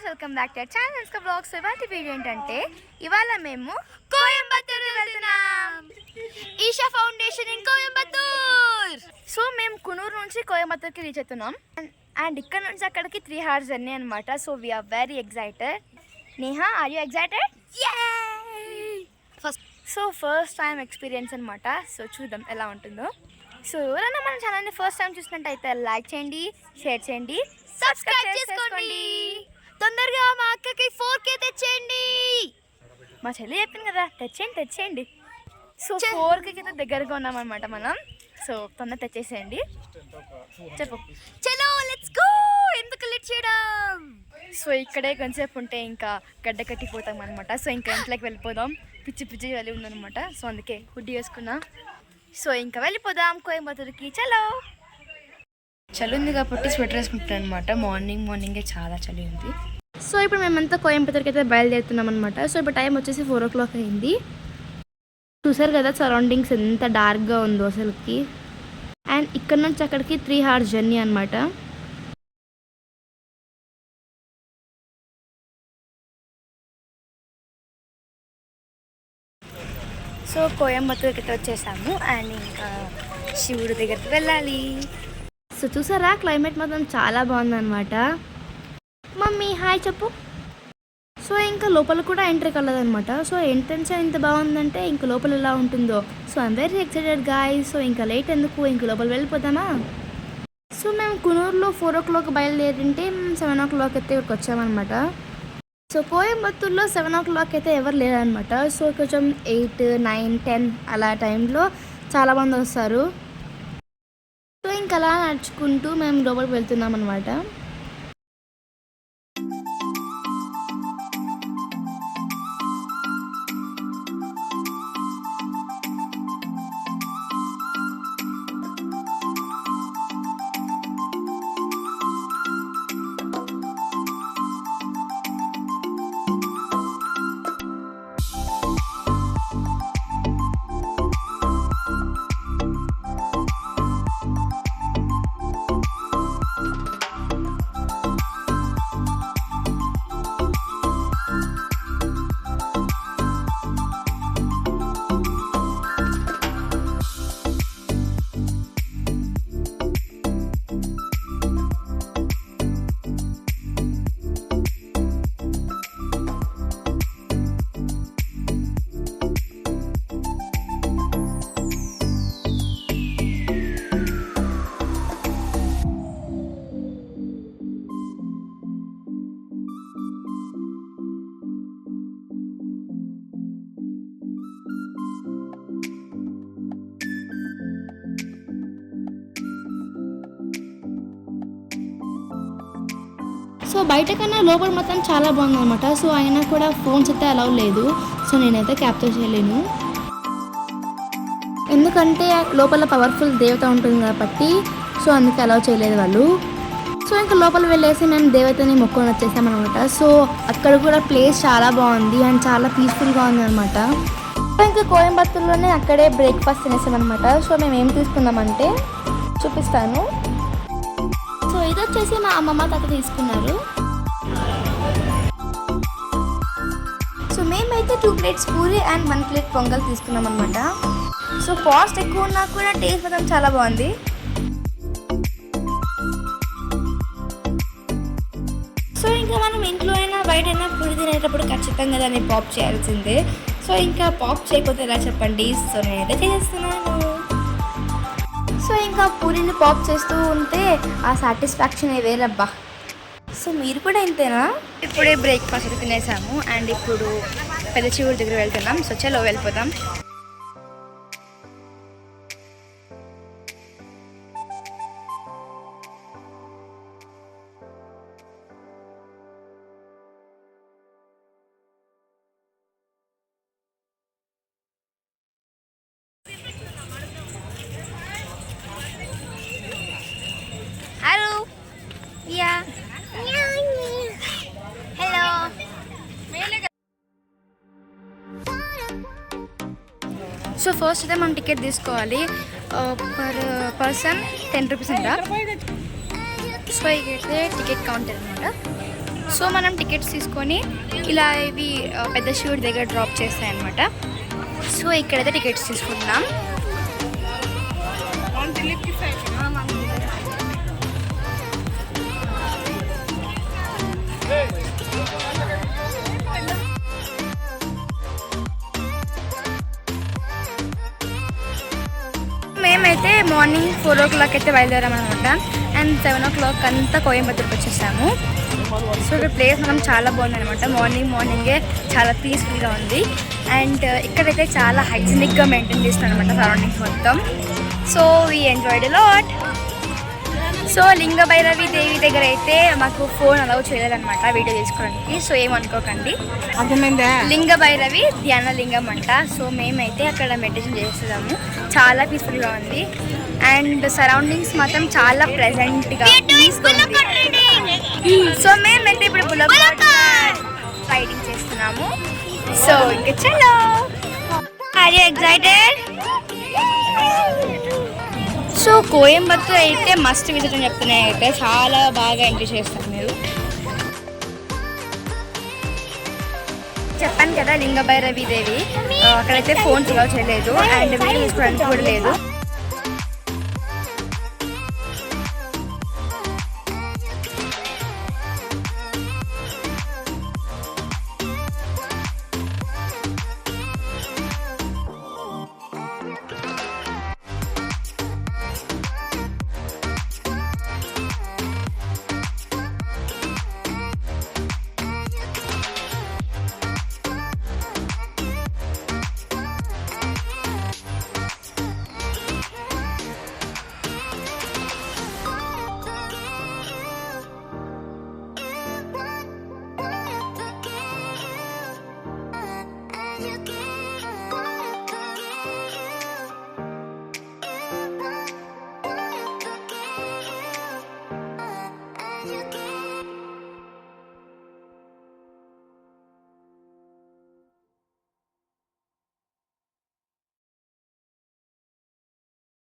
Welcome back to channels కా blogs. ఇవాళ video ఏంటంటే ఇవాళ మేము కోయంబత్తూర్ వెళ్తున్నాం. Isha Foundation in Coimbatore. So మేము కునూరు నుంచి కోయంబత్తూర్కి రీచ్ అవుతున్నాం అండ్ ఇక్కడ నుంచి అక్కడికి 3 hours జర్నీ అనమాట. So we are very excited. Neha, are you excited? First time experience అనమాట. సో చూద్దాం ఎలా ఉంటుందో. సో ఎవరైనా మన ఛానల్ని ఫస్ట్ టైం చూసినట్టయితే లైక్ చేయండి, షేర్ చేయండి, సబ్స్క్రైబ్ చేసుకోండి. తొందరగా మా అక్కకి 4K తెచ్చేయండి. మా చెల్లి చెప్పింది కదా, తెచ్చేయండి. సో 4K అయితే దగ్గరగా ఉన్నామన్నమాట మనం. సో తొందర తెచ్చేసేయండి. చెప్పు. చలో లెట్స్ గో. ఎందుకు లేట్ చేయడం? సో ఇక్కడే కొంచెంసేపు ఉంటే ఇంకా గడ్డ కట్టిపోతాం అనమాట. సో ఇంకా ఇంట్లోకి వెళ్ళిపోదాం. పిచ్చి వెళ్ళి ఉందనమాట. సో అందుకే హుడ్డీ వేసుకున్నా. సో ఇంకా వెళ్ళిపోదాం కోయంబత్తూర్కి. చలి ఉంది కాబట్టి స్వెటర్ వేసుకుంటాను అనమాట. మార్నింగే చాలా చలి ఉంది. సో ఇప్పుడు మేమంతా కోయంబత్తూర్కి అయితే బయలుదేరుతున్నాం అనమాట. సో ఇప్పుడు టైం వచ్చేసి 4 o'clock అయింది. చూసారు కదా సరౌండింగ్స్ ఎంత డార్క్గా ఉందో అసలుకి. అండ్ ఇక్కడ నుంచి అక్కడికి 3 hours జర్నీ అనమాట. సో కోయంబత్తూర్కి అయితే వచ్చేసాము అండ్ ఇంకా శివుడి దగ్గరికి వెళ్ళాలి. సో చూసారా క్లైమేట్ మాత్రం చాలా బాగుందన్నమాట. మమ్మీ హాయ్ చెప్పు. సో ఇంకా లోపల కూడా ఎంట్రీ కలదనమాట. సో ఎంట్రన్స్ ఇంత బాగుందంటే ఇంకా లోపల ఎలా ఉంటుందో. So I'm very excited guys. So ఇంకా లేట్ ఎందుకు, ఇంక లోపల వెళ్ళిపోతామా. సో మేము కునూరులో 4 o'clock బయలుదేరింటే 7 o'clock అయితే ఇక్కడికి వచ్చామన్నమాట. సో కోయంబత్తూర్లో 7 o'clock అయితే ఎవరు లేరనమాట. సో కొంచెం 8, 9, 10 అలా టైంలో చాలామంది వస్తారు. సో ఇంకా అలా నడుచుకుంటూ మేము లోపలికి వెళ్తున్నాం అనమాట. సో బయట కన్నా లోపల మొత్తం చాలా బాగుందన్నమాట. సో అయినా కూడా ఫోన్స్ అయితే అలౌ లేదు. సో నేనైతే క్యాప్చర్ చేయలేను, ఎందుకంటే లోపల పవర్ఫుల్ దేవత ఉంటుంది కాబట్టి. సో అందుకే అలౌ చేయలేదు వాళ్ళు. సో ఇంకా లోపల వెళ్ళేసి మేము దేవతని మొక్కుకొని వచ్చేసామన్నమాట. సో అక్కడ కూడా ప్లేస్ చాలా బాగుంది అండ్ చాలా పీస్ఫుల్గా ఉంది అనమాట. సో ఇంకా కోయంబత్తూర్లోనే అక్కడే బ్రేక్ఫాస్ట్ తినేసామన్నమాట. సో మేము ఏం తీసుకున్నామంటే చూపిస్తాను. సో ఇది వచ్చేసి మా అమ్మమ్మ తాత తీసుకున్నారు. సో మేమైతే 2 plates puri and 1 plate pongal తీసుకున్నాం అనమాట. సో కాస్ట్ ఎక్కువ ఉన్నా కూడా టేస్ట్ మాత్రం చాలా బాగుంది. సో ఇంకా మనం ఇంట్లో అయినా బయట అయినా పూరి తినేటప్పుడు ఖచ్చితంగా దాన్ని పాప్ చేయాల్సిందే. సో ఇంకా పాప్ చేయకపోతే ఎలా చెప్పండి. సో నేనైతే చేస్తున్నాను. సో ఇంకా పూరిని పాప్ చేస్తూ ఉంటే ఆ సాటిస్ఫాక్షన్ వేరబ్బా. సో మీరు కూడా ఇంతేనా? ఇప్పుడే బ్రేక్ఫాస్ట్ అయితే తినేసాము అండ్ ఇప్పుడు పెద్ద శివుడి దగ్గర వెళ్తున్నాం. సో చలో వెళ్ళిపోతాం. Yeah. Hello. సో ఫస్ట్ అయితే మనం టికెట్ తీసుకోవాలి. పర్ పర్సన్ 10 rupees అంట. సో ఇదైతే టికెట్ కౌంటర్ అనమాట. సో మనం టికెట్స్ తీసుకొని ఇలా ఇవి పెద్ద శివుడి దగ్గర డ్రాప్ చేస్తాయన్నమాట. సో ఇక్కడైతే టికెట్స్ తీసుకుంటున్నాం. మేమైతే మార్నింగ్ 4 o'clock అయితే బయలుదేరామన్నమాట. అండ్ 7 o'clock అంతా కోయంబత్తూరుకి వచ్చేసాము. సో ఇక్కడ ప్లేస్ మనం చాలా బాగుంది అనమాట. మార్నింగే చాలా పీస్ఫుల్గా ఉంది. అండ్ ఇక్కడైతే చాలా హైజీనిక్గా మెయింటైన్ చేస్తాను అనమాట సరౌండింగ్స్ మొత్తం. So we enjoyed a lot. So లింగ భైరవి దేవి దగ్గర అయితే మాకు ఫోన్ అలౌ చేయలేదన్నమాట వీడియో తీసుకోవడానికి. సో ఏమనుకోకండి, లింగ భైరవి ధ్యాన లింగం అంట. సో మేమైతే అక్కడ మెడిటేషన్ చేస్తున్నాము. చాలా పీస్ఫుల్గా ఉంది. అండ్ సరౌండింగ్స్ మాత్రం చాలా ప్లెజెంట్గా ఉంది. సో మేమైతే ఇప్పుడు బుల్లక్ రైడింగ్ చేస్తున్నాము. సో ఇంకా చలో, are you excited? So Coimbatore అయితే మస్ట్ విజిట్ అని చెప్తున్నాయి. అయితే చాలా బాగా ఎంజాయ్ చేస్తారు మీరు. చెప్పాను కదా లింగ భైరవి దేవి, అక్కడైతే ఫోన్స్ అలౌ చేయలేదు అండ్ వీడియో తీసుకోవడానికి కూడా లేదు.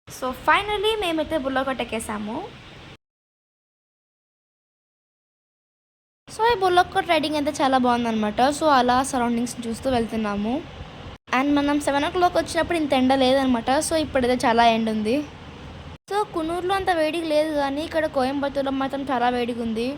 సో ఫైనలీ మేమైతే బుల్లకోట ఎక్కేసాము. సో ఈ బుల్లకోట రైడింగ్ అయితే చాలా బాగుందన్నమాట. సో అలా సరౌండింగ్స్ చూస్తూ వెళ్తున్నాము. అండ్ మనం 7 o'clock వచ్చినప్పుడు ఇంత ఎండ లేదనమాట. సో ఇప్పుడైతే చాలా ఎండ ఉంది. సో కునూరులో అంత వేడిగా లేదు, కానీ ఇక్కడ కోయంబత్తూరులో మాత్రం చాలా వేడిగా ఉంది.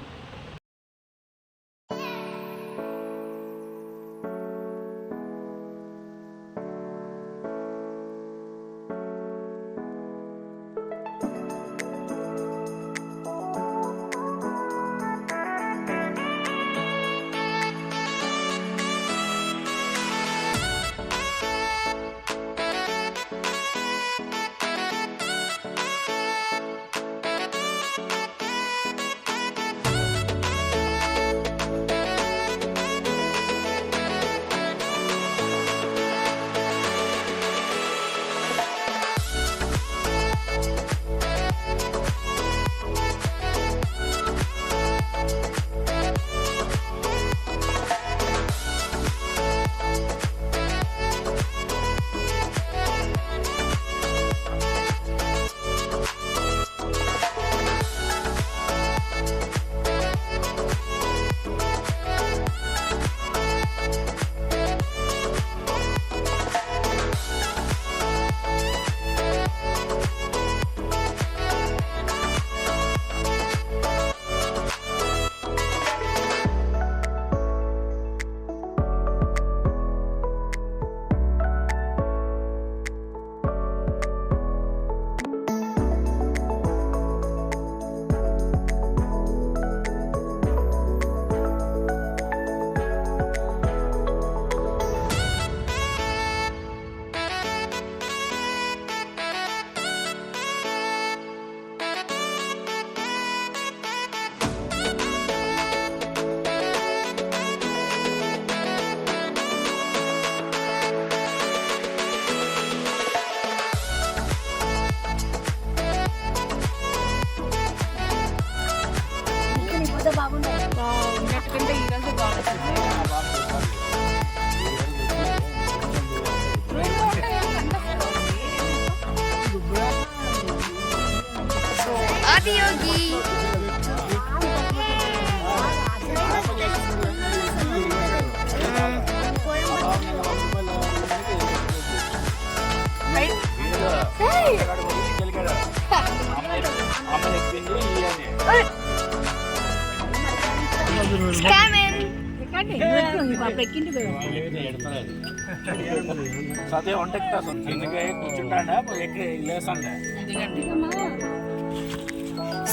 Adiyogi.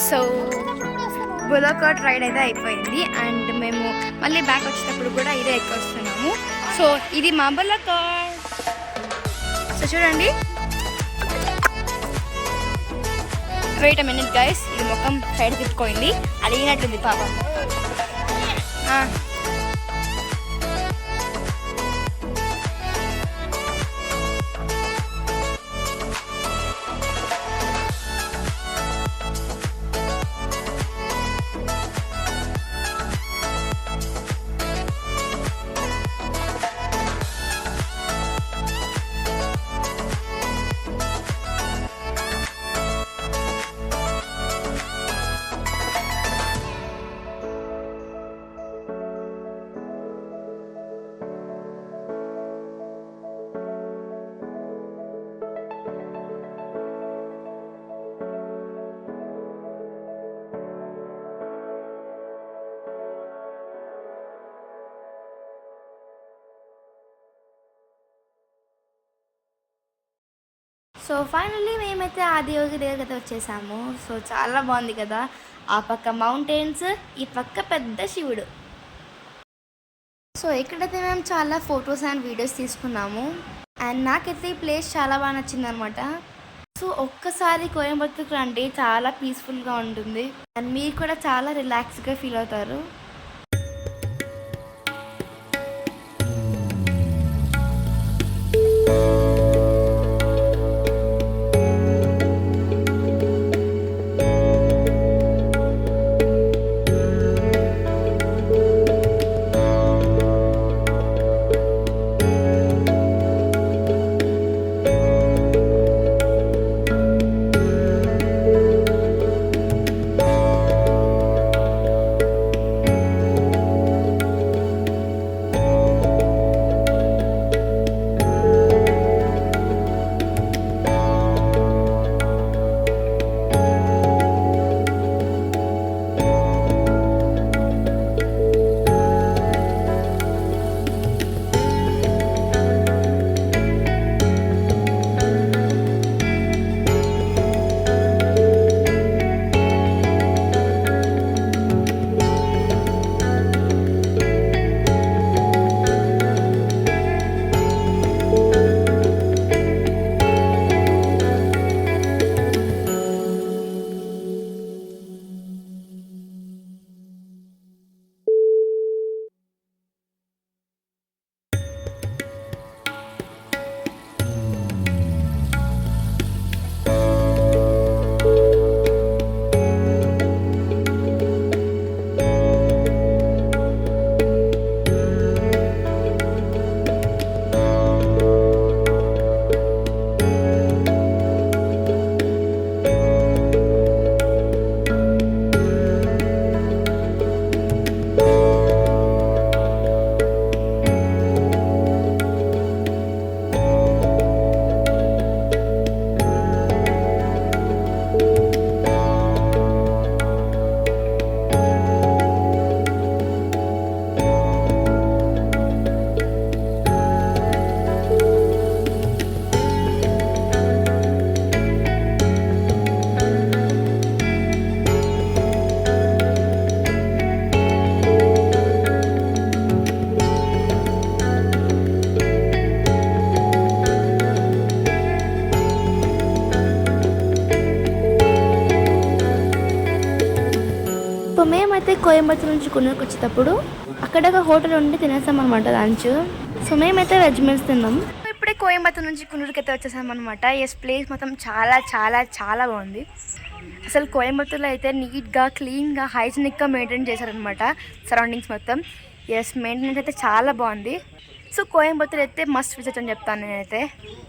సో బులోకాట్ రైడ్ అయితే అయిపోయింది అండ్ మేము మళ్ళీ బ్యాక్ వచ్చేటప్పుడు కూడా ఇదే ఎక్కువ వస్తున్నాము. సో ఇది మా బులోకాట్. సో చూడండి, వెయిట్ అ మినిట్ గైస్, ఇది మొత్తం సైడ్ తిప్పుకోయింది, అడిగినట్టుంది పాపం. సో ఫైనల్లీ మేమైతే ఆదియోగి దగ్గర అయితే వచ్చేసాము. సో చాలా బాగుంది కదా, ఆ పక్క మౌంటైన్స్, ఈ పక్క పెద్ద శివుడు. సో ఇక్కడైతే మేము చాలా ఫొటోస్ అండ్ వీడియోస్ తీసుకున్నాము అండ్ నాకైతే ఈ ప్లేస్ చాలా బాగా నచ్చింది అనమాట. సో ఒక్కసారి కోయంబత్తూరుకు రండి, చాలా పీస్ఫుల్గా ఉంటుంది అండ్ మీరు కూడా చాలా రిలాక్స్గా ఫీల్ అవుతారు. మేమైతే కోయంబత్తూరు నుంచి కున్నూరుకి వచ్చేటప్పుడు అక్కడ ఒక హోటల్ ఉండి తినేస్తాం అనమాట లంచ్. సో మేమైతే వెజ్ మీల్స్ తిన్నాం. ఇప్పుడే కోయంబత్తూరు నుంచి కున్నూరుకి అయితే వచ్చేసాం అనమాట. ఎస్, ప్లేస్ మొత్తం చాలా చాలా చాలా బాగుంది. అసలు కోయంబత్తూరులో అయితే నీట్గా, క్లీన్గా, హైజీనిక్గా మెయింటైన్ చేశారనమాట సరౌండింగ్స్ మొత్తం. ఎస్, మెయింటెనెన్స్ అయితే చాలా బాగుంది. సో కోయంబత్తూరు అయితే మస్ట్ విజిట్ అని చెప్తాను నేనైతే.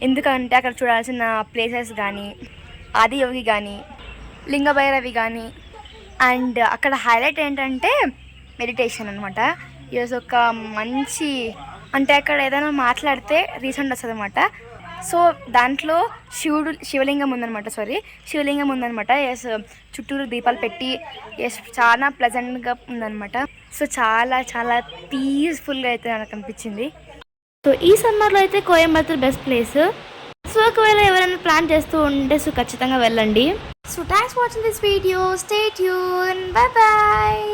ఎందుకంటే అక్కడ చూడాల్సిన ప్లేసెస్ కానీ, ఆదియోగి కానీ, లింగభైరవి కానీ, అండ్ అక్కడ హైలైట్ ఏంటంటే మెడిటేషన్ అనమాట. ఈరోజు ఒక మంచి అంటే అక్కడ ఏదైనా మాట్లాడితే రీసౌండ్ వస్తుంది అనమాట. సో దాంట్లో శివలింగం ఉందనమాట. ఎస్, చుట్టూరు దీపాలు పెట్టి ఎస్ చాలా ప్లెజెంట్గా ఉందనమాట. సో చాలా చాలా పీస్ఫుల్గా అయితే నాకు అనిపించింది. సో ఈ సమ్మర్లో అయితే కోయంబత్తూర్ బెస్ట్ ప్లేస్. సో ఒకవేళ ఎవరైనా ప్లాన్ చేస్తూ ఉంటే సో ఖచ్చితంగా వెళ్ళండి. So thanks for watching this video. Stay tune. Bye bye.